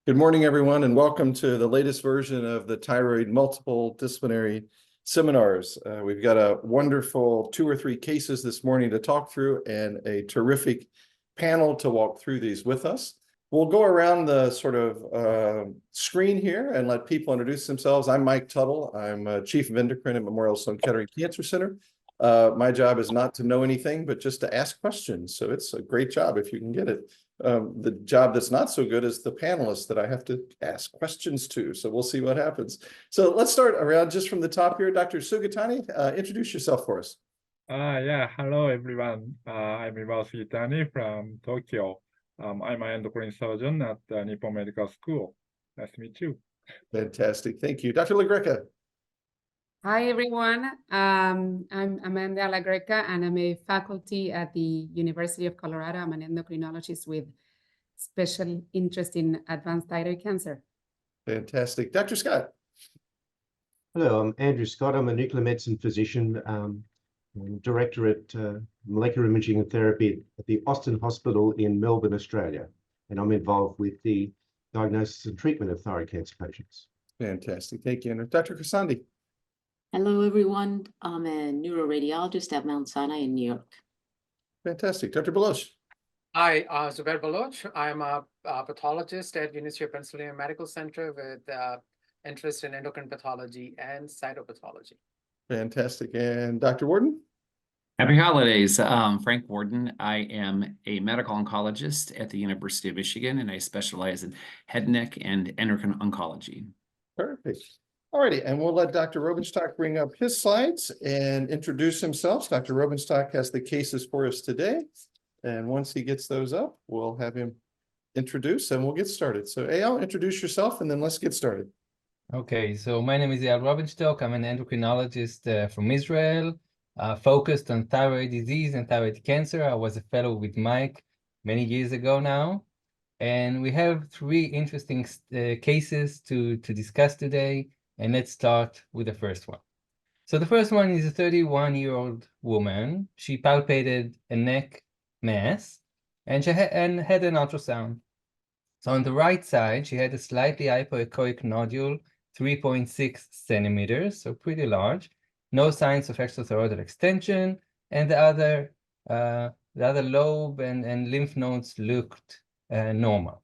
Good morning, everyone, and welcome to the latest version of the Thyroid Multiple Disciplinary Seminars. We've got a wonderful 2 or 3 cases this morning to talk through and a terrific panel to walk through these with us. We'll go around the sort of screen here and let people introduce themselves. I'm Mike Tuttle. I'm Chief of Endocrine at Memorial Sloan Kettering Cancer Center. My job is not to know anything, but just to ask questions. So it's a great job if you can get it. The job that's not so good is the panelists that I have to ask questions to. So we'll see what happens. So let's start around just from the top here. Dr. Sugitani, introduce yourself for us. Hello everyone. I'm Iwao Sugitani from Tokyo. I'm an endocrine surgeon at Nippon Medical School. Nice to meet you. Fantastic. Thank you. Dr. Greca. Hi, everyone. I'm Amanda Greca, and I'm a faculty at the University of Colorado. I'm an endocrinologist with special interest in advanced thyroid cancer. Fantastic. Dr. Scott. Hello, I'm Andrew Scott. I'm a nuclear medicine physician, director at molecular imaging and therapy at the Austin Hospital in Melbourne, Australia. And I'm involved with the diagnosis and treatment of thyroid cancer patients. Fantastic. Thank you. And Dr. Khorsandi. Hello, everyone. I'm a neuroradiologist at Mount Sinai in New York. Fantastic. Dr. Baloch. Hi, Zubair Baloch. I'm a pathologist at University of Pennsylvania Medical Center with interest in endocrine pathology and cytopathology. Fantastic. And Dr. Worden? Happy holidays. Frank Worden. I am a medical oncologist at the University of Michigan, and I specialize in head, neck, and endocrine oncology. Perfect. All righty, and we'll let Dr. Robenshtok bring up his slides and introduce himself. Dr. Robenshtok has the cases for us today, and once he gets those up, we'll have him introduce and we'll get started. So Eyal, introduce yourself and then let's get started. Okay, so my name is Eyal Robenshtok. I'm an endocrinologist from Israel, focused on thyroid disease and thyroid cancer. I was a fellow with Mike many years ago now, and we have 3 interesting cases to discuss today. And let's start with the first one. So the first one is a 31-year-old woman. She palpated a neck mass and she had an ultrasound. So on the right side, she had a slightly hypoechoic nodule, 3.6 centimeters, so pretty large. No signs of extrathyroidal extension, and the other lobe and lymph nodes looked normal.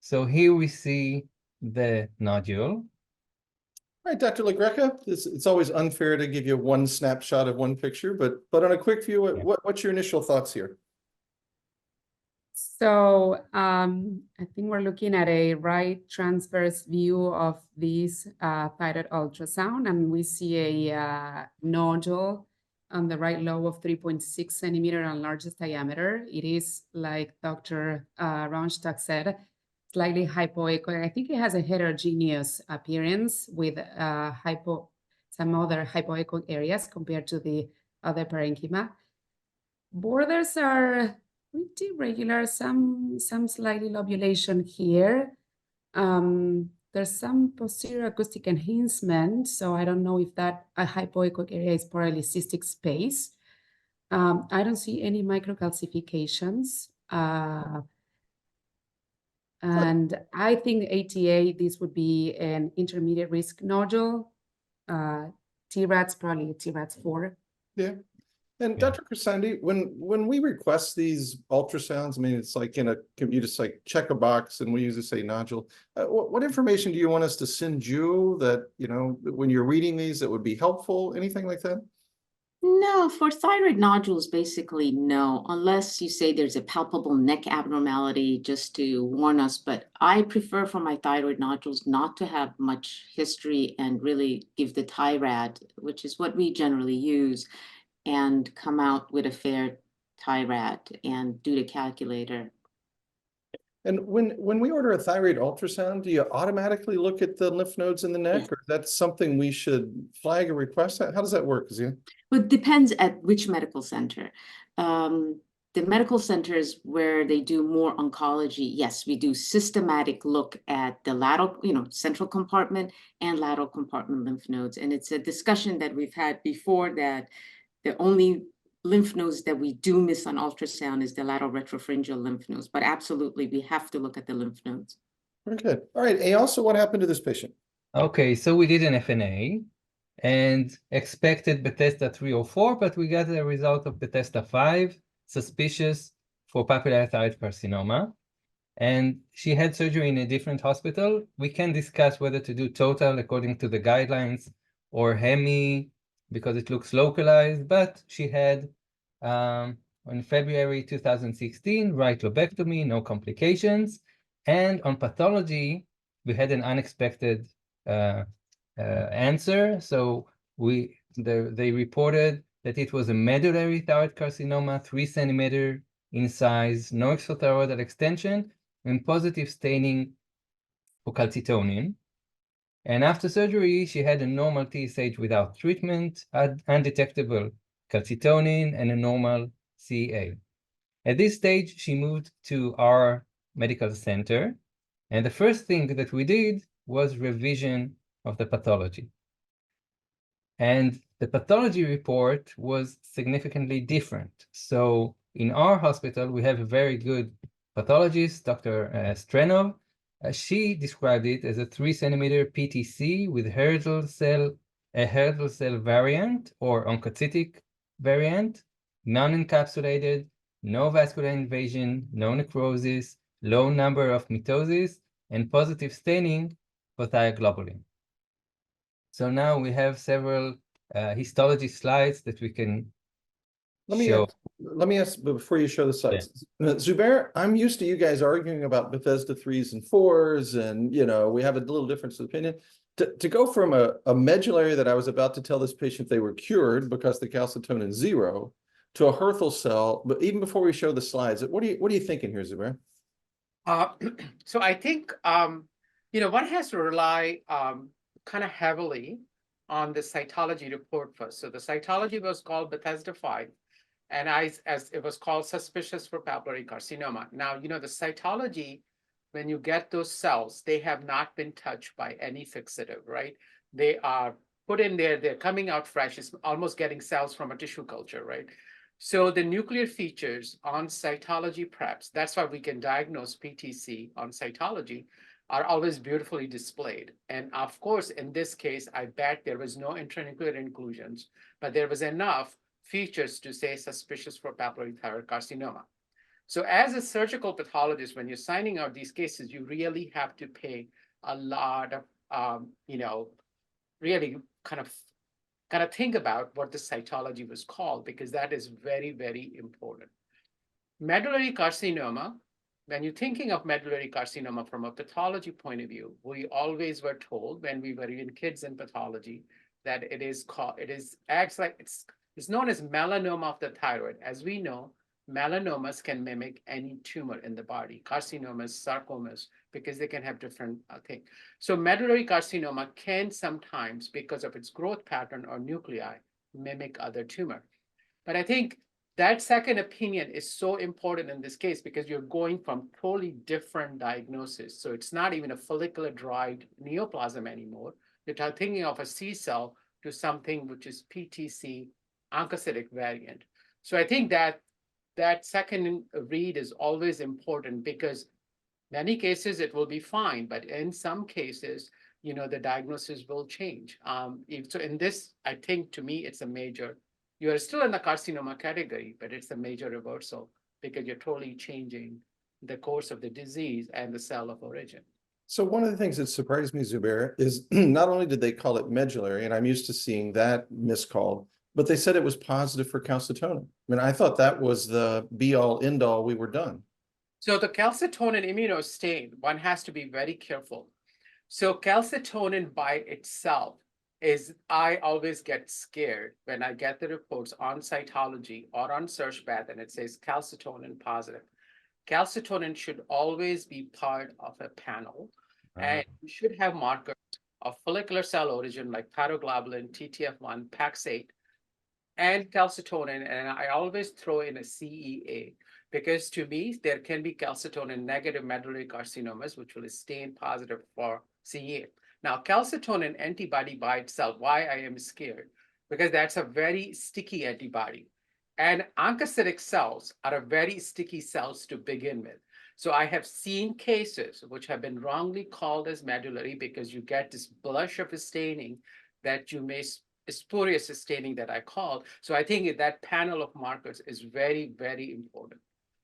So here we see the nodule. All right, Dr. Greca, it's always unfair to give you one snapshot of one picture, but on a quick view, what's your initial thoughts here? So I think we're looking at a right transverse view of this thyroid ultrasound, and we see a nodule on the right lobe of 3.6 centimeter and largest diameter. It is, like Dr. Robenshtok said, slightly hypoechoic. I think it has a heterogeneous appearance with some other hypoechoic areas compared to the other parenchyma. Borders are pretty regular, some slightly lobulation here. There's some posterior acoustic enhancement, so I don't know if that hypoechoic area is probably cystic space. I don't see any microcalcifications. And I think ATA, this would be an intermediate risk nodule. TRADS, probably TRADS 4. Yeah. And Dr. Khorsandi, when we request these ultrasounds, I mean, it's like you just like check a box and we usually say nodule. What information do you want us to send you that, when you're reading these, that would be helpful? Anything like that? No, for thyroid nodules, basically, no, unless you say there's a palpable neck abnormality just to warn us. But I prefer for my thyroid nodules not to have much history and really give the TIRAD, which is what we generally use, and come out with a fair TIRAD and do the calculator. And when we order a thyroid ultrasound, do you automatically look at the lymph nodes in the neck, or that's something we should flag a request? How does that work, Azia? Well, it depends at which medical center. The medical centers where they do more oncology, yes, we do systematic look at the lateral, central compartment and lateral compartment lymph nodes. And it's a discussion that we've had before that the only lymph nodes that we do miss on ultrasound is the lateral retropharyngeal lymph nodes, but absolutely we have to look at the lymph nodes. Very good. All right, Eyal, so what happened to this patient? Okay, so we did an FNA and expected Bethesda 3 or 4, but we got a result of Bethesda 5, suspicious for papillary thyroid carcinoma. And she had surgery in a different hospital. We can discuss whether to do total according to the guidelines or hemi because it looks localized, but she had on February 2016, right lobectomy, no complications. And on pathology, we had an unexpected answer. So they reported that it was a medullary thyroid carcinoma, 3 centimeter in size, no extrathyroidal extension, and positive staining for calcitonin. And after surgery, she had a normal TSH without treatment, undetectable calcitonin, and a normal CA. At this stage, she moved to our medical center. And the first thing that we did was revision of the pathology. And the pathology report was significantly different. So in our hospital, we have a very good pathologist, Dr. Strenov. She described it as a 3 centimeter PTC with Hurthle cell variant or oncocytic variant, non-encapsulated, no vascular invasion, no necrosis, low number of mitoses, and positive staining for Thyroglobulin. So now we have several histology slides that we can show. Let me ask before you show the slides. Zubair, I'm used to you guys arguing about Bethesda 3s and 4s, and we have a little difference of opinion. To go from a medullary that I was about to tell this patient they were cured because the calcitonin 0 to a Hurthle cell, but even before we show the slides, what are you thinking here, Zubair? So I think one has to rely kind of heavily on the cytology report first. So the cytology was called Bethesda V, and as it was called suspicious for papillary carcinoma. Now, the cytology, when you get those cells, they have not been touched by any fixative, right? They are put in there, they're coming out fresh. It's almost getting cells from a tissue culture, right? So the nuclear features on cytology preps, that's why we can diagnose PTC on cytology, are always beautifully displayed. And of course, in this case, I bet there was no intranuclear inclusions, but there was enough features to say suspicious for papillary thyroid carcinoma. So as a surgical pathologist, when you're signing out these cases, you really have to pay a lot of, really kind of think about what the cytology was called, because that is very, very important. Medullary carcinoma, when you're thinking of medullary carcinoma from a pathology point of view, we always were told when we were even kids in pathology that it's known as melanoma of the thyroid. As we know, melanomas can mimic any tumor in the body, carcinomas, sarcomas, because they can have different things. So medullary carcinoma can sometimes, because of its growth pattern or nuclei, mimic other tumor. But I think that second opinion is so important in this case because you're going from totally different diagnosis. So it's not even a follicular-derived neoplasm anymore. You're thinking of a C cell to something which is PTC oncocytic variant. So I think that second read is always important because many cases it will be fine, but in some cases, the diagnosis will change. So in this, I think to me, it's a major. You are still in the carcinoma category, but it's a major reversal because you're totally changing the course of the disease and the cell of origin. So one of the things that surprised me, Zubair, is not only did they call it medullary, and I'm used to seeing that miscalled, but they said it was positive for calcitonin. I mean, I thought that was the be-all, end-all, we were done. So the calcitonin immunostain, one has to be very careful. So calcitonin by itself I always get scared when I get the reports on cytology or on SearchPath and it says calcitonin positive. Calcitonin should always be part of a panel, and you should have markers of follicular cell origin like thyroglobulin, TTF1, PAX8, and calcitonin, and I always throw in a CEA because to me, there can be calcitonin negative medullary carcinomas, which will stain positive for CEA. Now, calcitonin antibody by itself, why I am scared? Because that's a very sticky antibody. And oncocytic cells are a very sticky cells to begin with. So I have seen cases which have been wrongly called as medullary because you get this blush of a staining that you may spurious staining that I called. So I think that panel of markers is very, very important.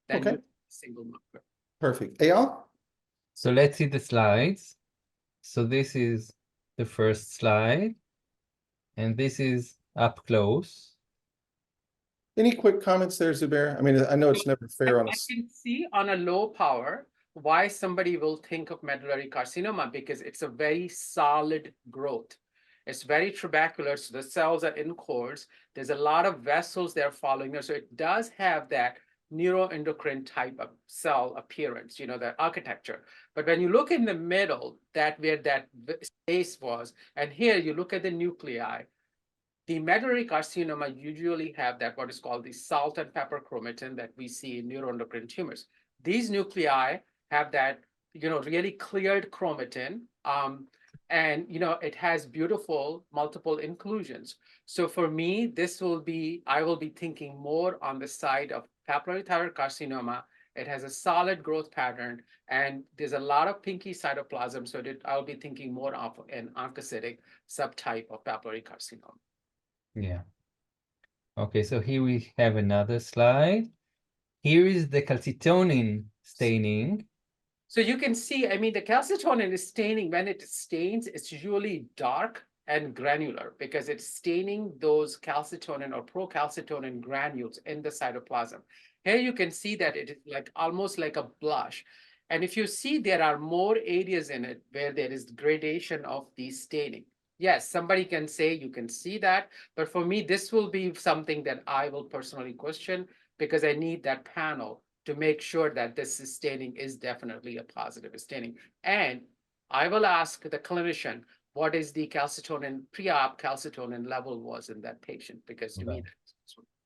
Than Okay. you single marker. Perfect. Eyal? So let's see the slides. So this is the first slide, and this is up close. Any quick comments there, Zubair? I mean, I know it's never fair on I us. can see on a low power why somebody will think of medullary carcinoma because it's a very solid growth. It's very trabecular, so the cells are in cores. There's a lot of vessels there following there, so it does have that neuroendocrine type of cell appearance, you know, that architecture. But when you look in the middle, that where that space was, and here you look at the nuclei, the medullary carcinoma usually have that what is called the salt and pepper chromatin that we see in neuroendocrine tumors. These nuclei have that, you know, really cleared chromatin, and you know it has beautiful multiple inclusions. So for me, this will be I will be thinking more on the side of papillary thyroid carcinoma. It has a solid growth pattern, and there's a lot of pinky cytoplasm. So I'll be thinking more of an oncocytic subtype of papillary carcinoma. Yeah. Okay, so here we have another slide. Here is the calcitonin staining. So you can see, I mean, the calcitonin is staining. When it stains, it's usually dark and granular because it's staining those calcitonin or procalcitonin granules in the cytoplasm. Here you can see that it is like almost like a blush. And if you see, there are more areas in it where there is gradation of the staining. Yes, somebody can say you can see that, but for me, this will be something that I will personally question because I need that panel to make sure that this staining is definitely a positive staining. And I will ask the clinician, what is the calcitonin, pre-op calcitonin level was in that patient? Because to me,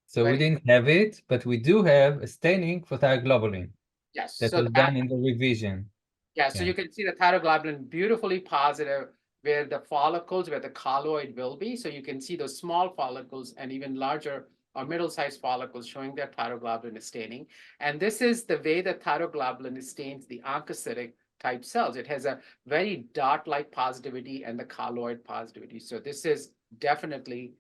So we didn't have it, but we do have a staining for thyroglobulin. yes, That so was done in the revision. Yeah, so you can see the thyroglobulin beautifully positive where the follicles, where the colloid will be. So you can see those small follicles and even larger or middle-sized follicles showing that thyroglobulin is staining. And this is the way that thyroglobulin stains the oncocytic type cells. It has a very dot-like positivity and the colloid positivity. So this is definitely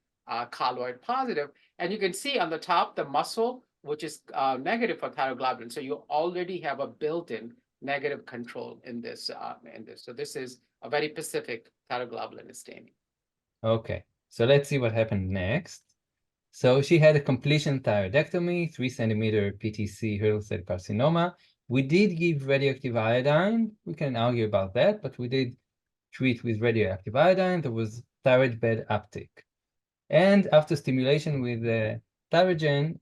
colloid positive. And you can see on the top, the muscle, which is negative for thyroglobulin. So you already have a built-in negative control in this. So this is a very specific thyroglobulin staining. Okay, so let's see what happened next. So she had a completion thyroidectomy, 3 centimeter PTC Hurthle carcinoma. We did give radioactive iodine. We can argue about that, but we did treat with radioactive iodine. There was thyroid bed uptake. And after stimulation with thyrogen,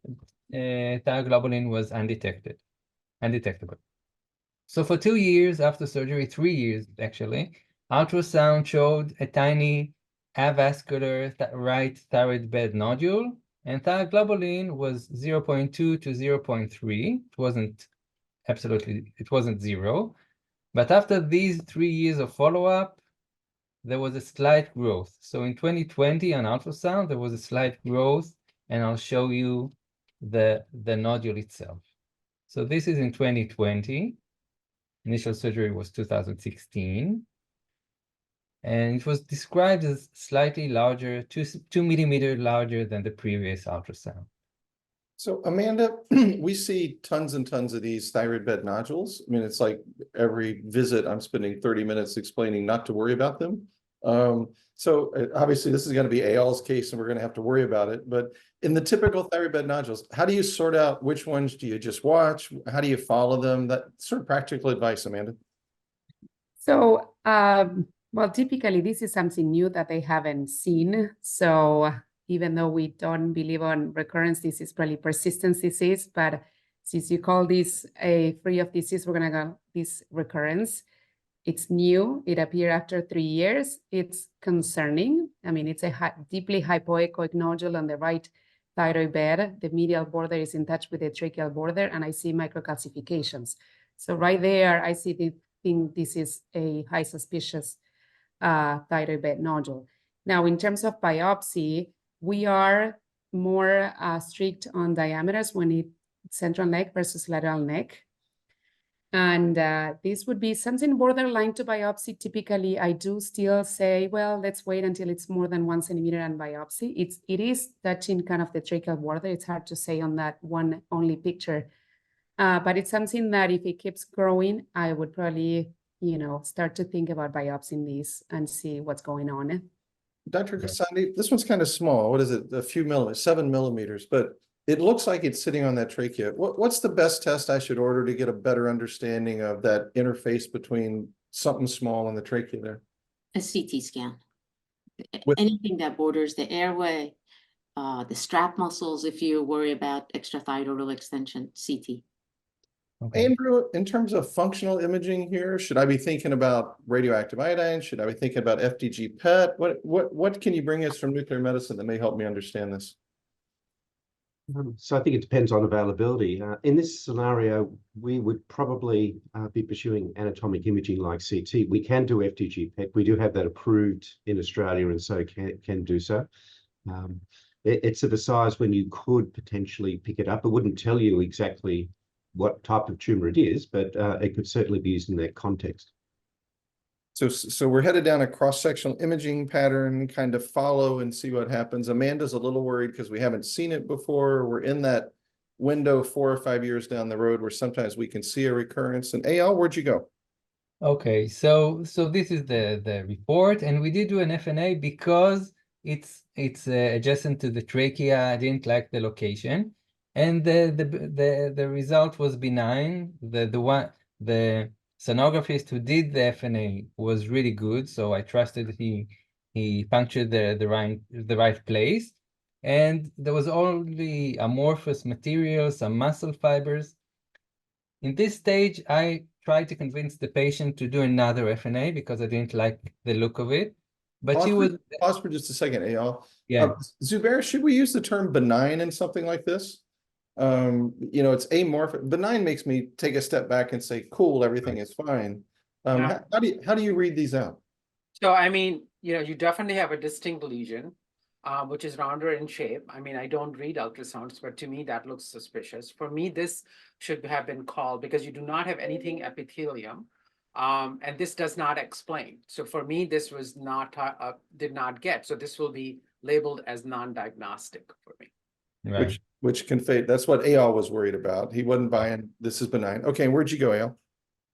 thyroglobulin was undetectable. So for 2 years after surgery, 3 years actually, ultrasound showed a tiny avascular right thyroid bed nodule, and thyroglobulin was 0.2 to 0.3. It wasn't zero. But after these 3 years of follow-up, there was a slight growth. So in 2020 on ultrasound, there was a slight growth, and I'll show you the nodule itself. So this is in 2020. Initial surgery was 2016. And it was described as slightly larger, 2 millimeter larger than the previous ultrasound. So Amanda, we see tons and tons of these thyroid bed nodules. I mean, it's like every visit I'm spending 30 minutes explaining not to worry about them. So obviously this is going to be Eyal's case and we're going to have to worry about it. But in the typical thyroid bed nodules, how do you sort out which ones do you just watch? How do you follow them? That sort of practical advice, Amanda. So, well, typically this is something new that they haven't seen. So even though we don't believe on recurrence, this is probably persistence disease, but since you call this a free of disease, we're gonna go this recurrence. It's new, it appeared after 3 years. It's concerning. I mean, it's a deeply hypoechoic nodule on the right thyroid bed. The medial border is in touch with the tracheal border, and I see microcalcifications. So right there, I think this is a high suspicious thyroid bed nodule. Now, in terms of biopsy, we are more strict on diameters when it's central neck versus lateral neck. And this would be something borderline to biopsy. Typically, I do still say, well, let's wait until it's more than 1 centimeter and biopsy. It is touching kind of the tracheal border. It's hard to say on that one only picture. But it's something that if it keeps growing, I would probably, start to think about biopsying these and see what's going on. Dr. Khorsandi, this one's kind of small. What is it? A few millimeters, 7 millimeters, but it looks like it's sitting on that trachea. What's the best test I should order to get a better understanding of that interface between something small and the trachea there? A CT scan. With- Anything that borders the airway, the strap muscles, if you worry about extrathyroidal extension, CT. Okay. Andrew, in terms of functional imaging here, should I be thinking about radioactive iodine? Should I be thinking about FDG PET? What can you bring us from nuclear medicine that may help me understand this? So I think it depends on availability. In this scenario, we would probably be pursuing anatomic imaging like CT. We can do FDG PET. We do have that approved in Australia, and so can do so. It's of a size when you could potentially pick it up. It wouldn't tell you exactly what type of tumor it is, but it could certainly be used in that context. So we're headed down a cross-sectional imaging pattern, kind of follow and see what happens. Amanda's a little worried because we haven't seen it before. We're in that window 4 or 5 years down the road where sometimes we can see a recurrence. And Eyal, where'd you go? Okay, so this is the report, and we did do an FNA because it's adjacent to the trachea. I didn't like the location, and the result was benign. The sonographer who did the FNA was really good, so I trusted he punctured the right place, and there was only amorphous material, some muscle fibers. In this stage, I tried to convince the patient to do another FNA because I didn't like the look of it, but she was Pause for just a second, Eyal. yeah. Zubair, should we use the term benign in something like this? It's amorphic. Benign makes me take a step back and say, cool, everything is fine. Yeah. How do you read these out? So, I mean, you definitely have a distinct lesion, which is rounder in shape. I mean, I don't read ultrasounds, but to me, that looks suspicious. For me, this should have been called because you do not have anything epithelium, and this does not explain. So for me, this was not, did not get. So this will be labeled as non-diagnostic for me. Right. Which can fade. That's what Eyal was worried about. He wasn't buying this is benign. Okay, where'd you go, Eyal?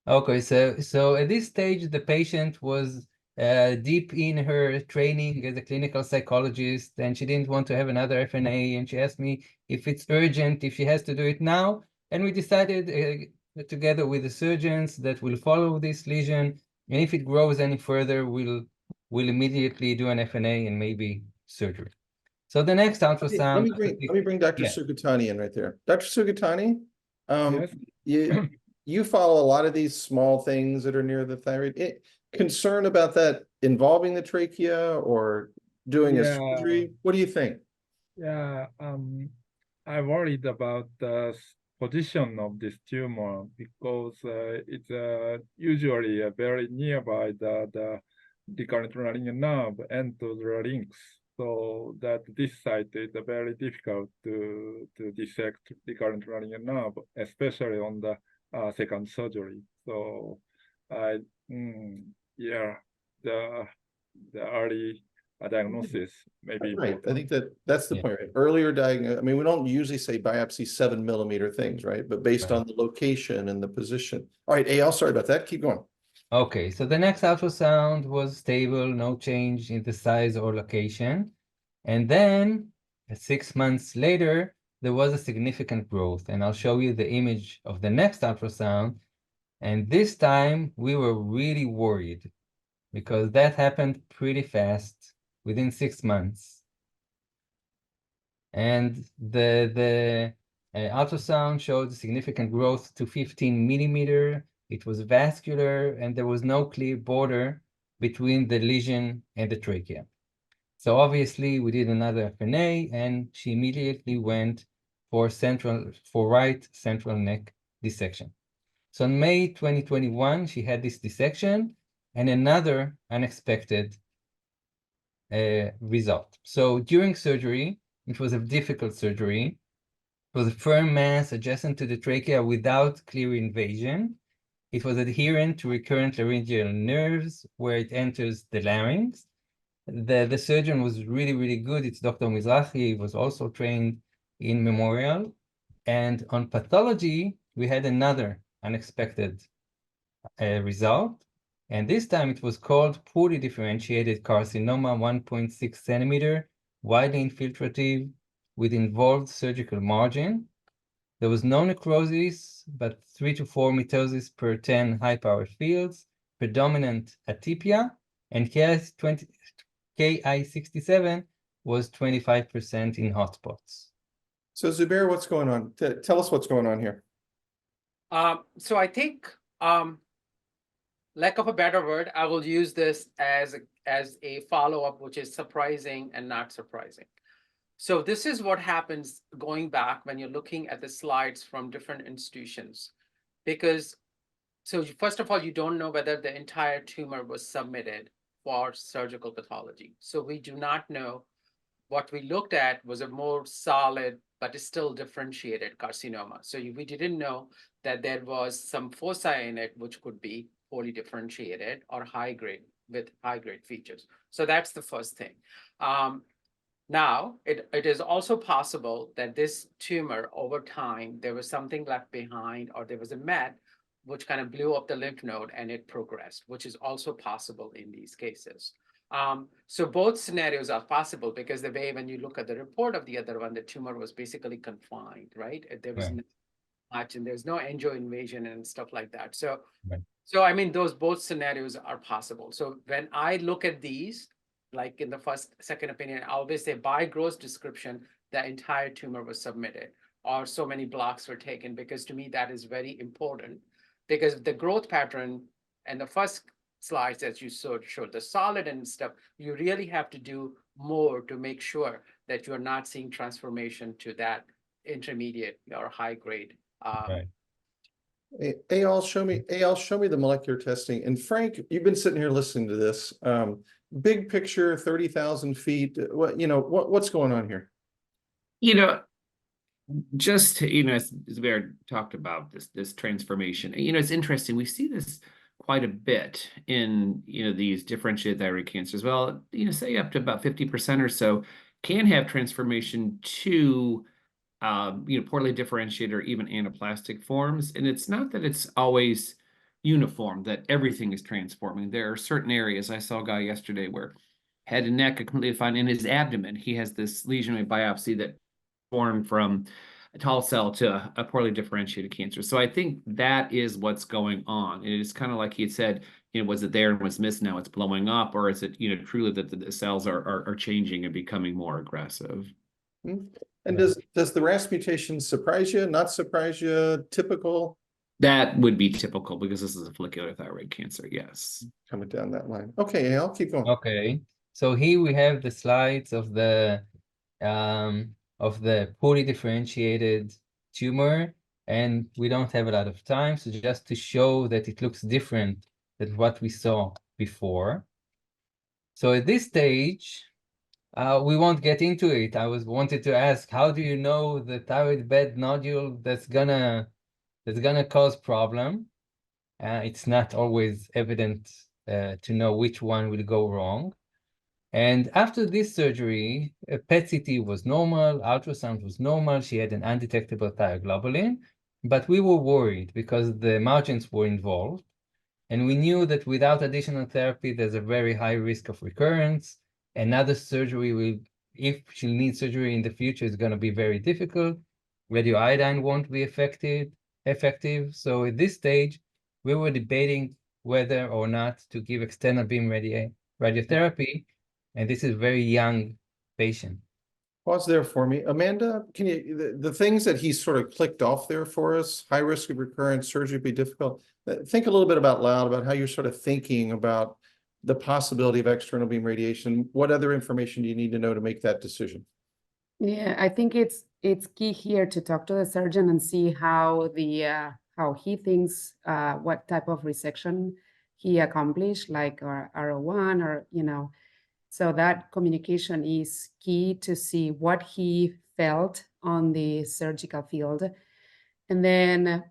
Okay, so at this stage, the patient was deep in her training as a clinical psychologist, and she didn't want to have another FNA, and she asked me if it's urgent, if she has to do it now, and we decided together with the surgeons that we'll follow this lesion, and if it grows any further, we'll immediately do an FNA and maybe surgery. So the next ultrasound. Let me bring Dr. Sugitani in right there. Dr. Sugitani, Yes. you follow a lot of these small things that are near the thyroid. Concern about that involving the trachea or doing a surgery? What do you think? Yeah, I worried about the position of this tumor because it's usually very nearby the recurrent running nerve and to the larynx. So that this site is very difficult to dissect recurrent running nerve, especially on the second surgery. So the early diagnosis maybe Right. important. I think that's the point, right? Earlier diagnosis. I mean, we don't usually say biopsy 7 millimeter things, right? But based on the location and the position. All right, Eyal, sorry about that. Keep going. Okay, so the next ultrasound was stable, no change in the size or location. And then 6 months later, there was a significant growth. And I'll show you the image of the next ultrasound. And this time we were really worried because that happened pretty fast, within 6 months. And the ultrasound showed significant growth to 15 millimeter. It was vascular, and there was no clear border between the lesion and the trachea. So obviously we did another FNA, and she immediately went for right central neck dissection. So in May 2021, she had this dissection and another unexpected result. So during surgery, it was a difficult surgery. It was a firm mass adjacent to the trachea without clear invasion. It was adherent to recurrent laryngeal nerves where it enters the larynx. The surgeon was really, really good. It's Dr. Mizrahi. He was also trained in Memorial. And on pathology, we had another unexpected result. And this time it was called poorly differentiated carcinoma, 1.6 centimeter, widely infiltrative with involved surgical margin. There was no necrosis, but 3 to 4 mitoses per 10 high-power fields, predominant atypia, and Ki-67 was 25% in hotspots. So Zubair, what's going on? Tell us what's going on here. So I think, lack of a better word, I will use this as a follow-up, which is surprising and not surprising. So this is what happens going back when you're looking at the slides from different institutions, because first of all, you don't know whether the entire tumor was submitted for surgical pathology. So we do not know. What we looked at was a more solid, but is still differentiated carcinoma. So we didn't know that there was some foci in it, which could be poorly differentiated or high grade with high grade features. So that's the first thing. Now, it is also possible that this tumor over time, there was something left behind or there was a met which kind of blew up the lymph node and it progressed, which is also possible in these cases. So both scenarios are possible because the way when you look at the report of the other one, the tumor was basically confined, right? There was not much and there's no angio invasion and stuff like that. So, so I mean, both scenarios are possible. So when I look at these, like in the second opinion, I always say by gross description, the entire tumor was submitted or so many blocks were taken, because to me, that is very important because the growth pattern and the first slides that you showed the solid and stuff, you really have to do more to make sure that you're not seeing transformation to that intermediate or high grade. Eyal, show me the molecular testing. And Frank, you've been sitting here listening to this. Big picture, 30,000 feet. What's going on here? Just as Zubair talked about this transformation. It's interesting. We see this quite a bit in these differentiated thyroid cancers. Well, say up to about 50% or so can have transformation to poorly differentiated or even anaplastic forms. And it's not that it's always uniform, that everything is transforming. There are certain areas. I saw a guy yesterday where head and neck are completely fine. In his abdomen, he has this lesion biopsy that formed from a tall cell to a poorly differentiated cancer. So I think that is what's going on. It is kind of like he had said, was it there and was missed, now it's blowing up, or is it truly that the cells are changing and becoming more aggressive? And does the RAS mutation surprise you, not surprise you, typical? That would be typical because this is a follicular thyroid cancer, yes. Coming down that line. Okay, I'll keep going. Okay, so here we have the slides of the poorly differentiated tumor, and we don't have a lot of time, so just to show that it looks different than what we saw before. So at this stage, we won't get into it. I wanted to ask, how do you know the thyroid bed nodule that's gonna cause problem? It's not always evident to know which one will go wrong. And after this surgery, a PET CT was normal, ultrasound was normal. She had an undetectable thyroglobulin, but we were worried because the margins were involved. And we knew that without additional therapy, there's a very high risk of recurrence. Another surgery if she'll need surgery in the future, is going to be very difficult. Radioiodine won't be effective. So at this stage, we were debating whether or not to give external beam radiotherapy. And this is a very young patient. Pause there for me. Amanda, can you, the things that he sort of clicked off there for us, high risk of recurrence, surgery be difficult. Think a little bit loud about how you're sort of thinking about the possibility of external beam radiation. What other information do you need to know to make that decision? Yeah, I think it's key here to talk to the surgeon and see how how he thinks what type of resection he accomplished, like RO1 or So that communication is key to see what he felt on the surgical field. And then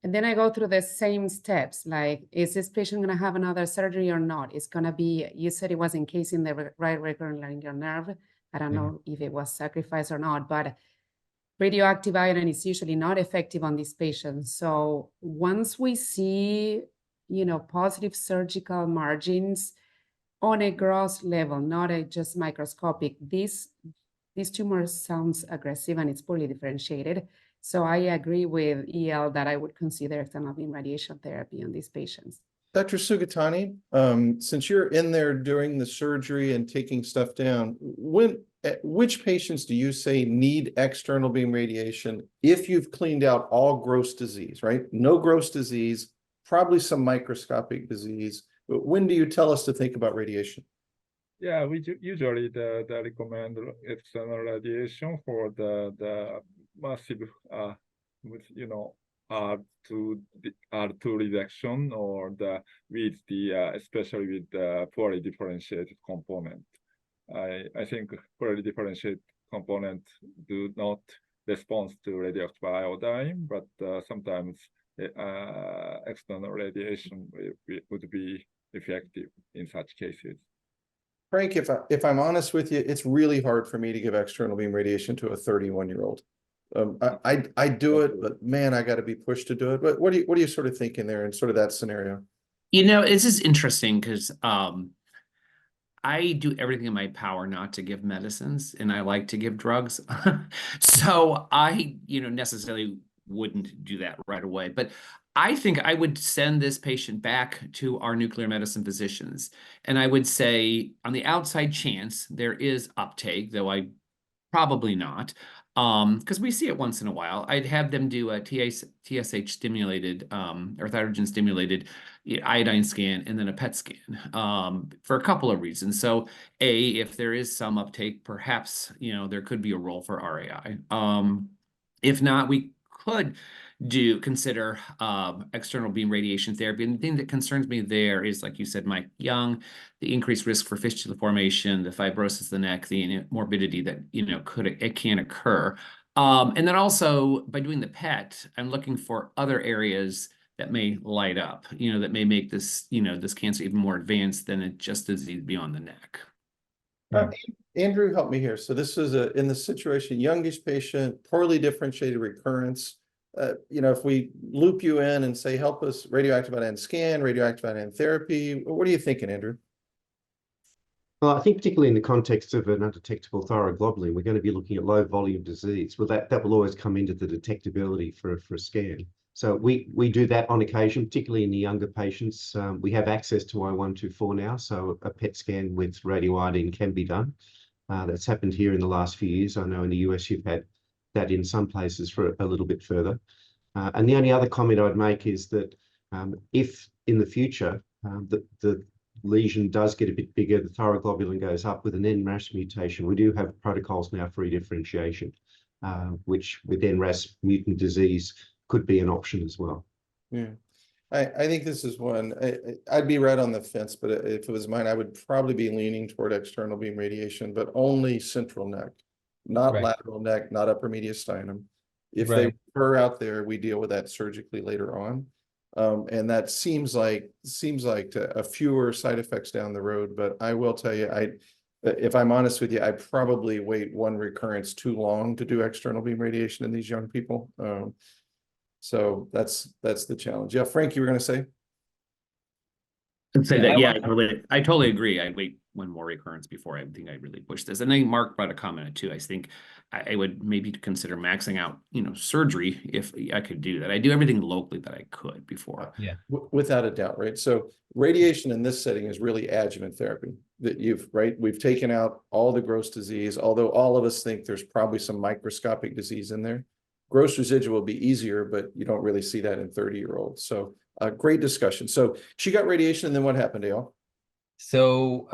And then I go through the same steps, like, is this patient going to have another surgery or not? It's going to be, you said it was encasing the right recurrent laryngeal nerve. I don't know if it was sacrificed or not, but radioactive iodine is usually not effective on these patients. So once we see, positive surgical margins on a gross level, not just microscopic, this tumor sounds aggressive and it's poorly differentiated. So I agree with Eyal that I would consider external beam radiation therapy on these patients. Dr. Sugitani, since you're in there during the surgery and taking stuff down, which patients do you say need external beam radiation if you've cleaned out all gross disease, right? No gross disease, probably some microscopic disease. But when do you tell us to think about radiation? Yeah, we usually recommend external radiation for the massive with R2 reduction or especially with the poorly differentiated component. I think poorly differentiated component do not respond to radioactive iodine, but sometimes external radiation would be effective in such cases. Frank, if I'm honest with you, it's really hard for me to give external beam radiation to a 31-year-old. I do it, but man, I got to be pushed to do it. But what are you sort of thinking there in sort of that scenario? This is interesting because I do everything in my power not to give medicines, and I like to give drugs. So I, necessarily wouldn't do that right away. But I think I would send this patient back to our nuclear medicine physicians. And I would say, on the outside chance, there is uptake, though I probably not, because we see it once in a while. I'd have them do a TSH stimulated or thyrogen stimulated iodine scan and then a PET scan for a couple of reasons. So if there is some uptake, perhaps, there could be a role for RAI. If not, we could consider external beam radiation therapy. And the thing that concerns me there is, like you said, Mike, young, the increased risk for fistula formation, the fibrosis of the neck, the morbidity that, can occur. And then also by doing the PET, I'm looking for other areas that may light up, that may make this, this cancer even more advanced than it just disease beyond the neck. Andrew, help me here. So this is in the situation, youngish patient, poorly differentiated recurrence. If we loop you in and say, help us radioactive iodine scan, radioactive iodine therapy, what are you thinking, Andrew? Well, I think particularly in the context of an undetectable thyroglobulin, we're going to be looking at low volume disease. Well, that will always come into the detectability for a scan. So we do that on occasion, particularly in the younger patients. We have access to I-124 now, so a PET scan with radioiodine can be done. That's happened here in the last few years. I know in the US you've had that in some places for a little bit further. And the only other comment I'd make is that if in the future the lesion does get a bit bigger, the thyroglobulin goes up with an NRAS mutation, we do have protocols now for redifferentiation, which with NRAS mutant disease could be an option as well. Yeah, I think this is one, I'd be right on the fence, but if it was mine, I would probably be leaning toward external beam radiation, but only central neck, not lateral neck, not upper mediastinum. If they were out there, we deal with that surgically later on. And that seems like a fewer side effects down the road, but I will tell you, if I'm honest with you, I probably wait one recurrence too long to do external beam radiation in these young people. So that's the challenge. Yeah, Frank, you were going to say? I'd say that, yeah, I totally agree. I'd wait one more recurrence before I think I really push this. And then Mark brought a comment too. I think I would maybe consider maxing out, surgery if I could do that. I do everything locally that I could before. Yeah, without a doubt, right? So radiation in this setting is really adjuvant therapy that we've taken out all the gross disease, although all of us think there's probably some microscopic disease in there. Gross residual will be easier, but you don't really see that in 30-year-olds. So great discussion. So she got radiation, and then what happened, Eyal? So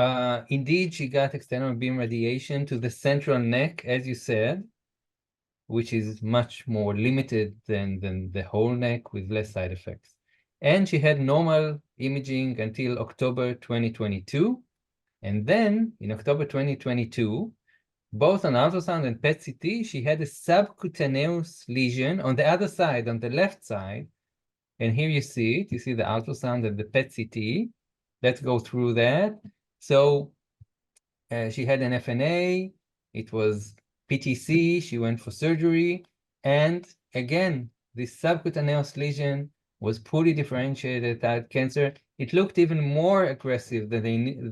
indeed, she got external beam radiation to the central neck, as you said, which is much more limited than the whole neck with less side effects. And she had normal imaging until October 2022. And then in October 2022, both on ultrasound and PET-CT, she had a subcutaneous lesion on the other side, on the left side, And here you see it. You see the ultrasound and the PET-CT. Let's go through that. So she had an FNA. It was PTC. She went for surgery. And again, this subcutaneous lesion was poorly differentiated thyroid cancer. It looked even more aggressive than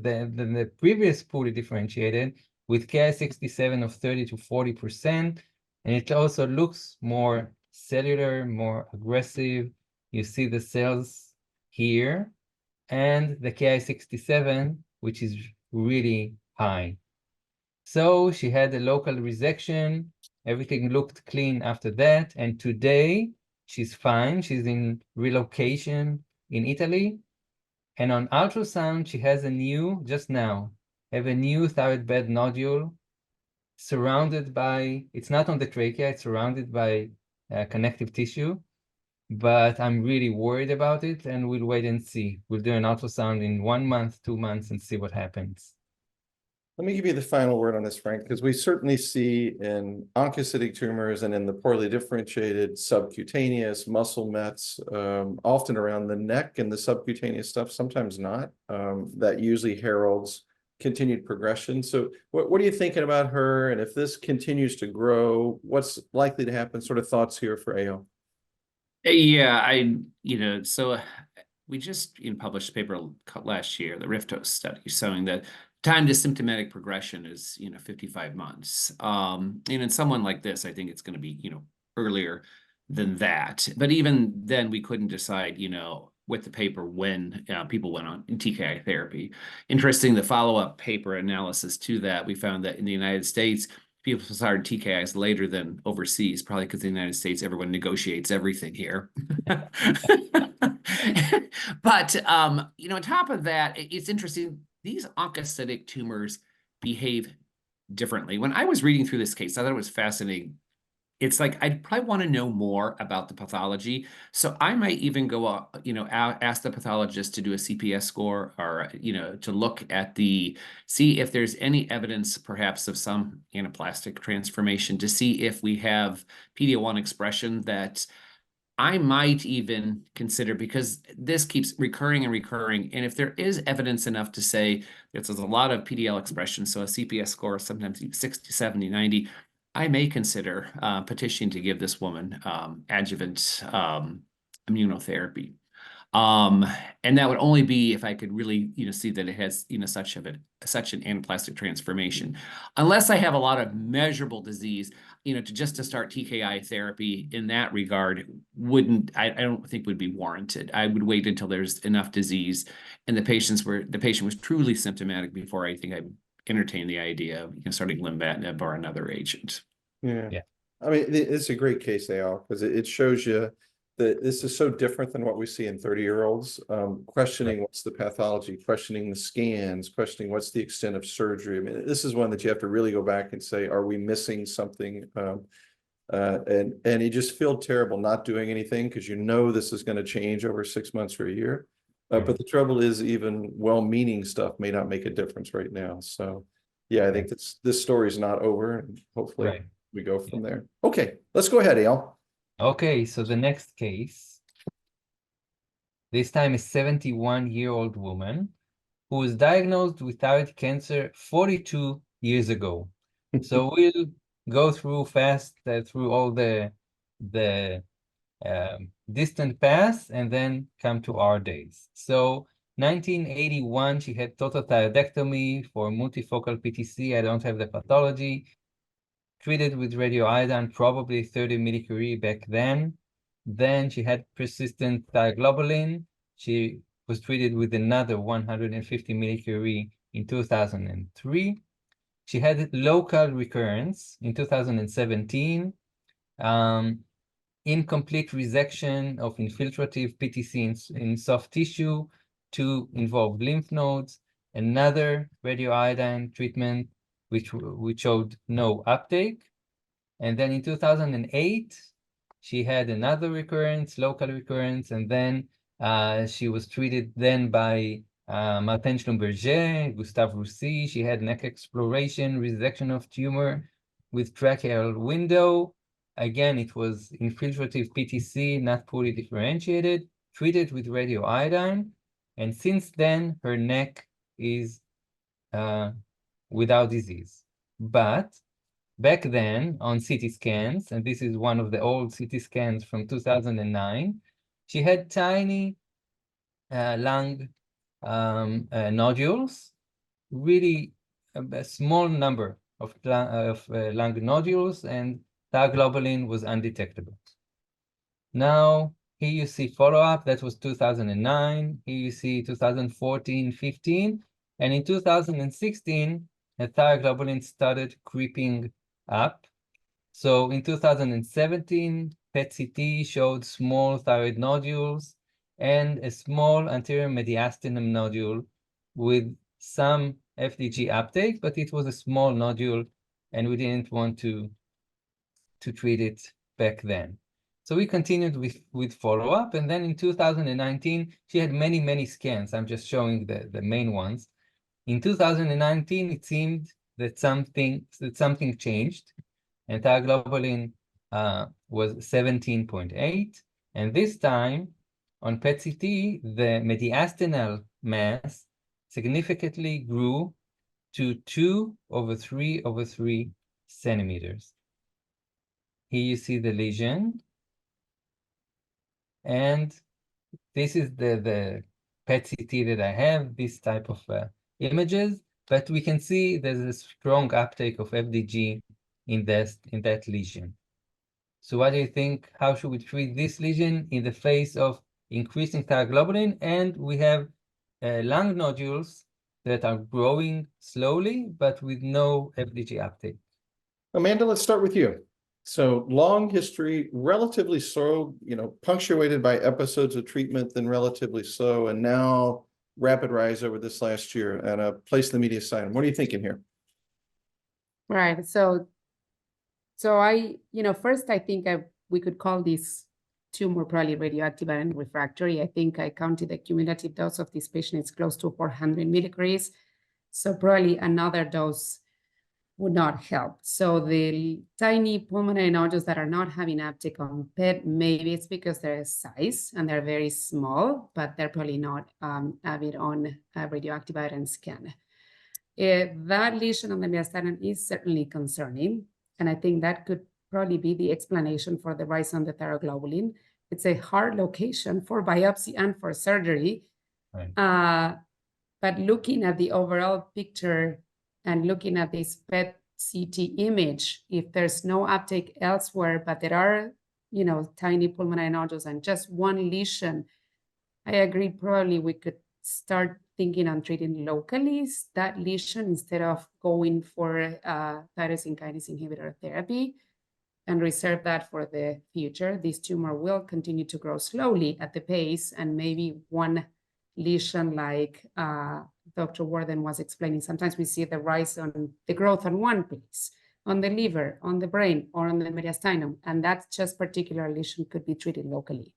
the previous poorly differentiated, with Ki-67 of 30 to 40%. And it also looks more cellular, more aggressive. You see the cells here, and the Ki-67, which is really high. So she had a local resection. Everything looked clean after that. And today, she's fine. She's in relocation in Italy. And on ultrasound, she has a new, just now, have a new thyroid bed nodule surrounded by, it's not on the trachea, it's surrounded by connective tissue. But I'm really worried about it, and we'll wait and see. We'll do an ultrasound in 1 month, 2 months, and see what happens. Let me give you the final word on this, Frank, because we certainly see in oncocytic tumors and in the poorly differentiated subcutaneous muscle mets, often around the neck and the subcutaneous stuff, sometimes not. That usually heralds continued progression. So what are you thinking about her? And if this continues to grow, what's likely to happen? Sort of thoughts here for Eyal. Yeah, so we just published a paper last year, the RIFTOS study, showing that time to symptomatic progression is 55 months. And in someone like this, I think it's going to be earlier than that. But even then, we couldn't decide with the paper when people went on TKI therapy. Interesting, the follow-up paper analysis to that, we found that in the United States, people started TKIs later than overseas, probably because in the United States, everyone negotiates everything here. But, on top of that, it's interesting, these oncocytic tumors behave differently. When I was reading through this case, I thought it was fascinating. It's like, I'd probably want to know more about the pathology. So I might even go, ask the pathologist to do a CPS score, or, to look at see if there's any evidence perhaps of some anaplastic transformation, to see if we have PD-L1 expression that I might even consider, because this keeps recurring and recurring. And if there is evidence enough to say that there's a lot of PDL expression, so a CPS score, sometimes 60, 70, 90, I may consider petitioning to give this woman adjuvant immunotherapy. And that would only be if I could really, see that it has, such an anaplastic transformation. Unless I have a lot of measurable disease, to start TKI therapy in that regard I don't think would be warranted. I would wait until there's enough disease and the patient was truly symptomatic before I think I'd entertain the idea of starting lenvatinib or another agent. Yeah. I mean, it's a great case, Eyal, because it shows you that this is so different than what we see in 30-year-olds, questioning what's the pathology, questioning the scans, questioning what's the extent of surgery. I mean, this is one that you have to really go back and say, are we missing something? And you just feel terrible not doing anything, because this is going to change over 6 months or a year. But the trouble is, even well-meaning stuff may not make a difference right now. So yeah, I think this story is not over, and hopefully we go from there. Okay, let's go ahead, Eyal. Okay, so the next case, this time a 71-year-old woman who was diagnosed with thyroid cancer 42 years ago. So we'll go through fast through all the distant past and then come to our days. So 1981, she had total thyroidectomy for multifocal PTC. I don't have the pathology. Treated with radioiodine, probably 30 millicurie back then. Then she had persistent Thyroglobulin. She was treated with another 150 millicurie in 2003. She had local recurrence in 2017. Incomplete resection of infiltrative PTC in soft tissue to involve lymph nodes. Another radioiodine treatment which showed no uptake. And then in 2008, she had another recurrence, local recurrence, and then she was treated then by Martin Schlumberger, Gustave Roussy. She had neck exploration, resection of tumor with tracheal window. Again, it was infiltrative PTC, not poorly differentiated. treated with radioiodine, and since then her neck is without disease. But back then on CT scans, and this is one of the old CT scans from 2009, she had tiny lung nodules, really a small number of lung nodules, and thyroglobulin was undetectable. Now, here you see follow-up, that was 2009. Here you see 2014, 15, and in 2016, the thyroglobulin started creeping up. So in 2017, PET-CT showed small thyroid nodules and a small anterior mediastinum nodule with some FDG uptake, but it was a small nodule, and we didn't want to treat it back then. So we continued with follow-up, and then in 2019, she had many, many scans. I'm just showing the main ones. In 2019, it seemed that something changed, and thyroglobulin was 17.8, and this time on PET-CT, the mediastinal mass significantly grew to 2/3/3 centimeters. Here you see the lesion, and this is the PET-CT that I have, this type of images, but we can see there's a strong uptake of FDG in that lesion. So what do you think? How should we treat this lesion in the face of increasing thyroglobulin? And we have lung nodules that are growing slowly, but with no FDG uptake. Amanda, let's start with you. So long history, relatively slow, punctuated by episodes of treatment, then relatively slow, and now rapid rise over this last year and a place in the mediastinum. What are you thinking here? Right. So I, first I think we could call this tumor probably radioactive and refractory. I think I counted the cumulative dose of this patient is close to 400 milligauss. So probably another dose would not help. So the tiny pulmonary nodules that are not having uptake on PET, maybe it's because their size and they're very small, but they're probably not avid on a radioactive iodine scan. That lesion on the mediastinum is certainly concerning, and I think that could probably be the explanation for the rise on the thyroglobulin. It's a hard location for biopsy and for surgery. Right. But looking at the overall picture and looking at this PET-CT image, if there's no uptake elsewhere, but there are, tiny pulmonary nodules and just one lesion, I agree, probably we could start thinking on treating locally that lesion instead of going for tyrosine kinase inhibitor therapy and reserve that for the future. This tumor will continue to grow slowly at the pace, and maybe one lesion like Dr. Worden was explaining, sometimes we see the rise on the growth on one place, on the liver, on the brain, or on the mediastinum, and that just particular lesion could be treated locally.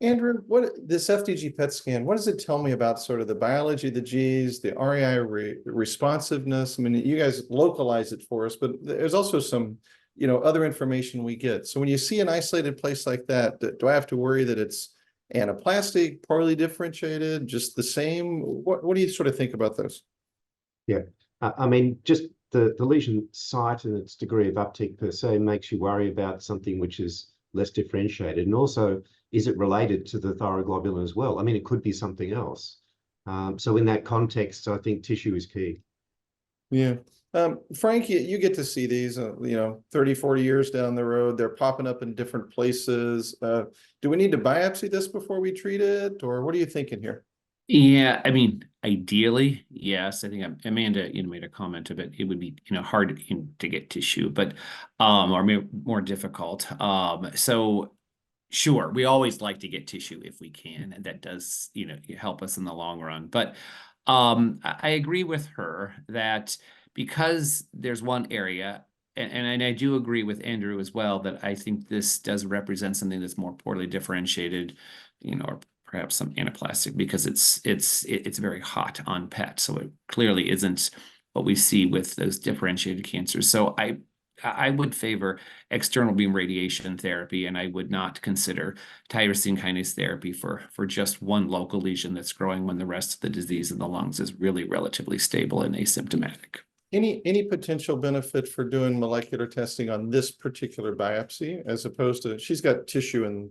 Andrew, this FDG PET scan, what does it tell me about sort of the biology of the Gs, the REI responsiveness? I mean, you guys localize it for us, but there's also some, other information we get. So when you see an isolated place like that, do I have to worry that it's anaplastic, poorly differentiated, just the same? What do you sort of think about those? Yeah, I mean, just the lesion site and its degree of uptake per se makes you worry about something which is less differentiated. And also, is it related to the thyroglobulin as well? I mean, it could be something else. So in that context, I think tissue is key. Yeah. Frank, you get to see these, 30, 40 years down the road, they're popping up in different places. Do we need to biopsy this before we treat it? Or what are you thinking here? Yeah, I mean, ideally, yes. I think Amanda, made a comment of it. It would be, hard to get tissue, but or more difficult. So sure, we always like to get tissue if we can, and that does, help us in the long run. But I agree with her that because there's one area, and I do agree with Andrew as well, that I think this does represent something that's more poorly differentiated, or perhaps some anaplastic, because it's very hot on PET. So it clearly isn't what we see with those differentiated cancers. So I would favor external beam radiation therapy, and I would not consider tyrosine kinase therapy for just one local lesion that's growing when the rest of the disease in the lungs is really relatively stable and asymptomatic. Any potential benefit for doing molecular testing on this particular biopsy, as opposed to, she's got tissue in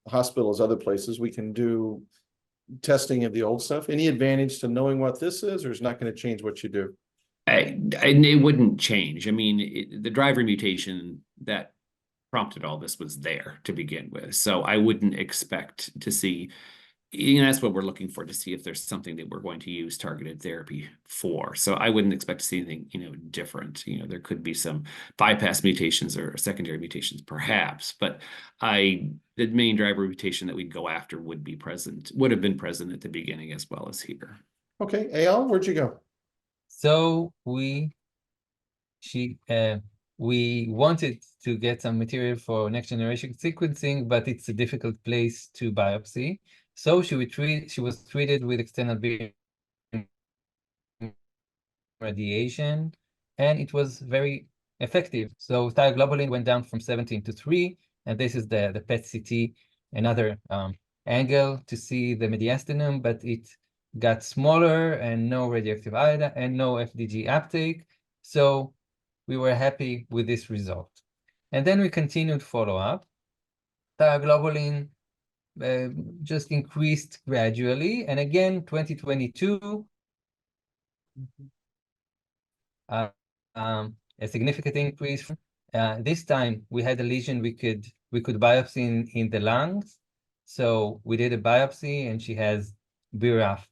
hospitals, other places, we can do testing of the old stuff. Any advantage to knowing what this is, or is not going to change what you do? It wouldn't change. I mean, the driver mutation that prompted all this was there to begin with. So I wouldn't expect to see, that's what we're looking for, to see if there's something that we're going to use targeted therapy for. So I wouldn't expect to see anything, different. There could be some bypass mutations or secondary mutations perhaps, but the main driver mutation that we'd go after would have been present at the beginning as well as here. Okay, Eyal, where'd you go? So we wanted to get some material for next generation sequencing, but it's a difficult place to biopsy. So she was treated with external beam radiation, and it was very effective. So thyroglobulin went down from 17 to 3, and this is the PET-CT, another angle to see the mediastinum, but it got smaller and no radioactive iodine and no FDG uptake. So we were happy with this result. And then we continued follow-up. Thyroglobulin just increased gradually. And again, 2022, a significant increase. This time we had a lesion we could biopsy in the lungs. So we did a biopsy and she has BRAF